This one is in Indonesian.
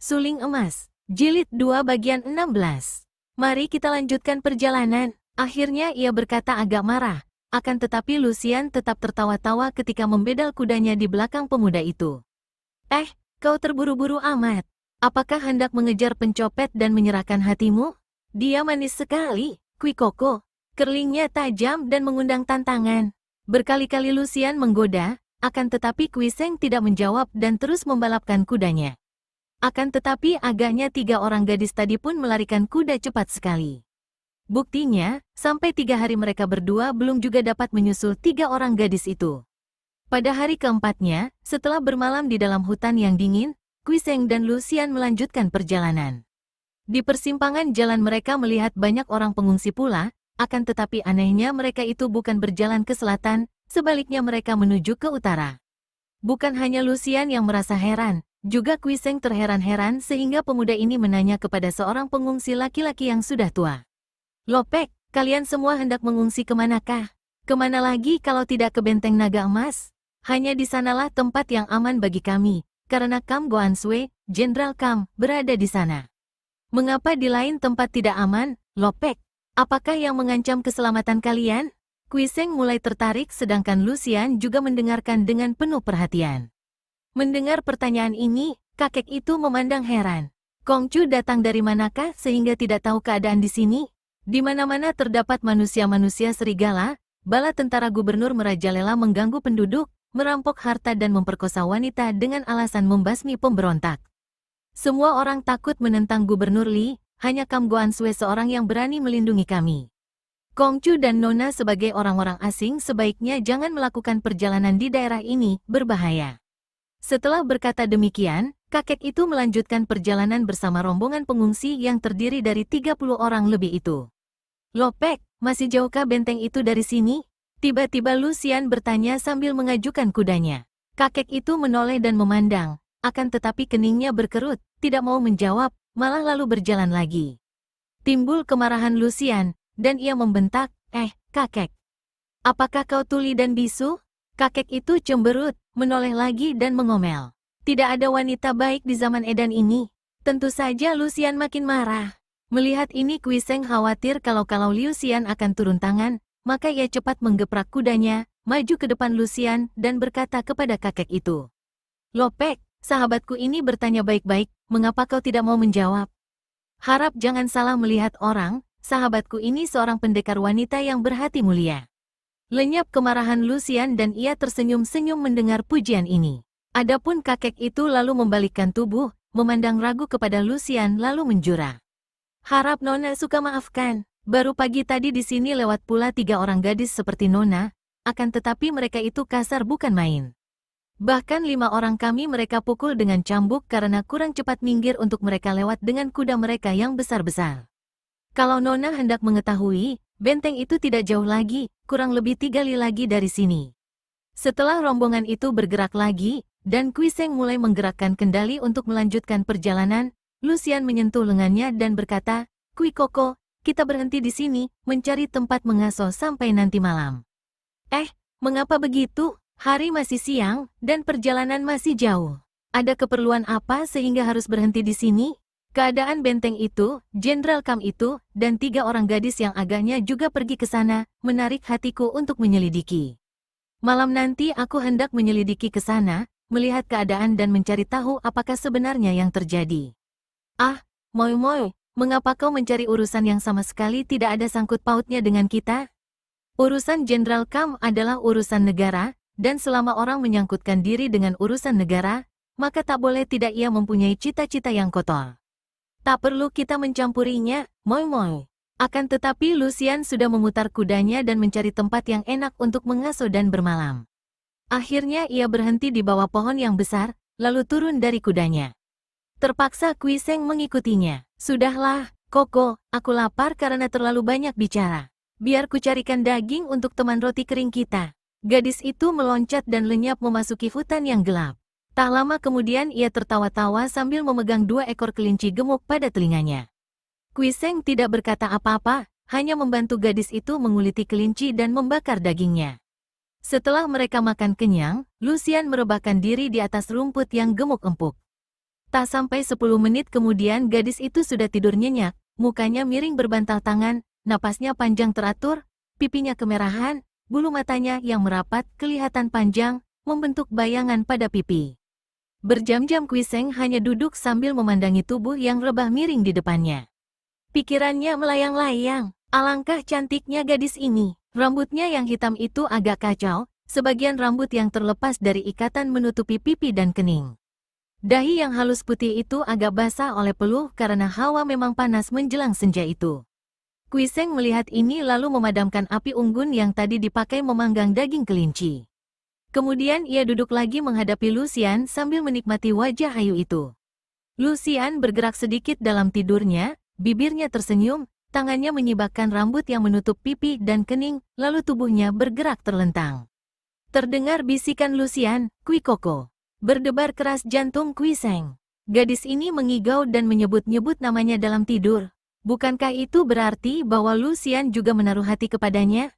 Suling Emas, Jilid 2 bagian 16. Mari kita lanjutkan perjalanan. Akhirnya ia berkata agak marah. Akan tetapi Lucian tetap tertawa-tawa ketika membedal kudanya di belakang pemuda itu. Kau terburu-buru amat. Apakah hendak mengejar pencopet dan menyerahkan hatimu? Dia manis sekali, Kwikoko. Kerlingnya tajam dan mengundang tantangan. Berkali-kali Lucian menggoda, akan tetapi Kwiseng tidak menjawab dan terus membalapkan kudanya. Akan tetapi agaknya 3 orang gadis tadi pun melarikan kuda cepat sekali. Buktinya, sampai 3 hari mereka berdua belum juga dapat menyusul 3 orang gadis itu. Pada hari keempatnya, setelah bermalam di dalam hutan yang dingin, Kwiseng dan Lucian melanjutkan perjalanan. Di persimpangan jalan mereka melihat banyak orang pengungsi pula, akan tetapi anehnya mereka itu bukan berjalan ke selatan, sebaliknya mereka menuju ke utara. Bukan hanya Lucian yang merasa heran, juga Kwiseng terheran-heran sehingga pemuda ini menanya kepada seorang pengungsi laki-laki yang sudah tua. Lopek, kalian semua hendak mengungsi kemanakah? Kemana lagi kalau tidak ke Benteng Naga Emas? Hanya di sanalah tempat yang aman bagi kami, karena Kam Goanswe, Jenderal Kam, berada di sana. Mengapa di lain tempat tidak aman, Lopek? Apakah yang mengancam keselamatan kalian? Kwiseng mulai tertarik sedangkan Lucian juga mendengarkan dengan penuh perhatian. Mendengar pertanyaan ini, kakek itu memandang heran. Kongcu datang dari manakah sehingga tidak tahu keadaan di sini? Di mana-mana terdapat manusia-manusia serigala, bala tentara gubernur merajalela mengganggu penduduk, merampok harta dan memperkosa wanita dengan alasan membasmi pemberontak. Semua orang takut menentang Gubernur Li, hanya Kam Goanswe seorang yang berani melindungi kami. Kongcu dan Nona sebagai orang-orang asing sebaiknya jangan melakukan perjalanan di daerah ini, berbahaya. Setelah berkata demikian, kakek itu melanjutkan perjalanan bersama rombongan pengungsi yang terdiri dari 30 orang lebih itu. Lopek, masih jauhkah benteng itu dari sini? Tiba-tiba Lucian bertanya sambil mengajukan kudanya. Kakek itu menoleh dan memandang, akan tetapi keningnya berkerut, tidak mau menjawab, malah lalu berjalan lagi. Timbul kemarahan Lucian, dan ia membentak, kakek. Apakah kau tuli dan bisu? Kakek itu cemberut, menoleh lagi dan mengomel. Tidak ada wanita baik di zaman edan ini. Tentu saja Lucian makin marah. Melihat ini Kwiseng khawatir kalau Lucian akan turun tangan, maka ia cepat menggeprak kudanya, maju ke depan Lucian dan berkata kepada kakek itu. Lopek, sahabatku ini bertanya baik-baik, mengapa kau tidak mau menjawab? Harap jangan salah melihat orang, sahabatku ini seorang pendekar wanita yang berhati mulia. Lenyap kemarahan Lucian dan ia tersenyum-senyum mendengar pujian ini. Adapun kakek itu lalu membalikkan tubuh, memandang ragu kepada Lucian lalu menjura. Harap Nona suka maafkan, baru pagi tadi di sini lewat pula 3 orang gadis seperti Nona, akan tetapi mereka itu kasar bukan main. Bahkan 5 orang kami mereka pukul dengan cambuk karena kurang cepat minggir untuk mereka lewat dengan kuda mereka yang besar-besar. Kalau Nona hendak mengetahui, benteng itu tidak jauh lagi, kurang lebih 3 li lagi dari sini. Setelah rombongan itu bergerak lagi, dan Kwiseng mulai menggerakkan kendali untuk melanjutkan perjalanan, Lucian menyentuh lengannya dan berkata, Kwikoko, kita berhenti di sini, mencari tempat mengaso sampai nanti malam. Mengapa begitu? Hari masih siang, dan perjalanan masih jauh. Ada keperluan apa sehingga harus berhenti di sini? Keadaan benteng itu, Jenderal Kam itu, dan 3 orang gadis yang agaknya juga pergi ke sana, menarik hatiku untuk menyelidiki. Malam nanti aku hendak menyelidiki ke sana, melihat keadaan dan mencari tahu apakah sebenarnya yang terjadi. Moi, mengapa kau mencari urusan yang sama sekali tidak ada sangkut pautnya dengan kita? Urusan Jenderal Kam adalah urusan negara, dan selama orang menyangkutkan diri dengan urusan negara, maka tak boleh tidak ia mempunyai cita-cita yang kotor. Tak perlu kita mencampurinya, moi. Akan tetapi Lucian sudah memutar kudanya dan mencari tempat yang enak untuk mengaso dan bermalam. Akhirnya ia berhenti di bawah pohon yang besar, lalu turun dari kudanya. Terpaksa Kwiseng mengikutinya. Sudahlah, Koko, aku lapar karena terlalu banyak bicara. Biar ku carikan daging untuk teman roti kering kita. Gadis itu meloncat dan lenyap memasuki hutan yang gelap. Tak lama kemudian ia tertawa-tawa sambil memegang 2 ekor kelinci gemuk pada telinganya. Kwiseng tidak berkata apa-apa, hanya membantu gadis itu menguliti kelinci dan membakar dagingnya. Setelah mereka makan kenyang, Lucian merebahkan diri di atas rumput yang gemuk empuk. Tak sampai 10 menit kemudian gadis itu sudah tidur nyenyak, mukanya miring berbantal tangan, napasnya panjang teratur, pipinya kemerahan, bulu matanya yang merapat kelihatan panjang, membentuk bayangan pada pipi. Berjam-jam Kuiseng hanya duduk sambil memandangi tubuh yang rebah miring di depannya. Pikirannya melayang-layang, alangkah cantiknya gadis ini. Rambutnya yang hitam itu agak kacau, sebagian rambut yang terlepas dari ikatan menutupi pipi dan kening. Dahi yang halus putih itu agak basah oleh peluh karena hawa memang panas menjelang senja itu. Kuiseng melihat ini lalu memadamkan api unggun yang tadi dipakai memanggang daging kelinci. Kemudian ia duduk lagi menghadapi Lucian sambil menikmati wajah ayu itu. Lucian bergerak sedikit dalam tidurnya, bibirnya tersenyum, tangannya menyibakkan rambut yang menutup pipi dan kening, lalu tubuhnya bergerak terlentang. Terdengar bisikan Lucian, "Kui Koko." Berdebar keras jantung Kuiseng. Gadis ini mengigau dan menyebut-nyebut namanya dalam tidur. Bukankah itu berarti bahwa Lucian juga menaruh hati kepadanya?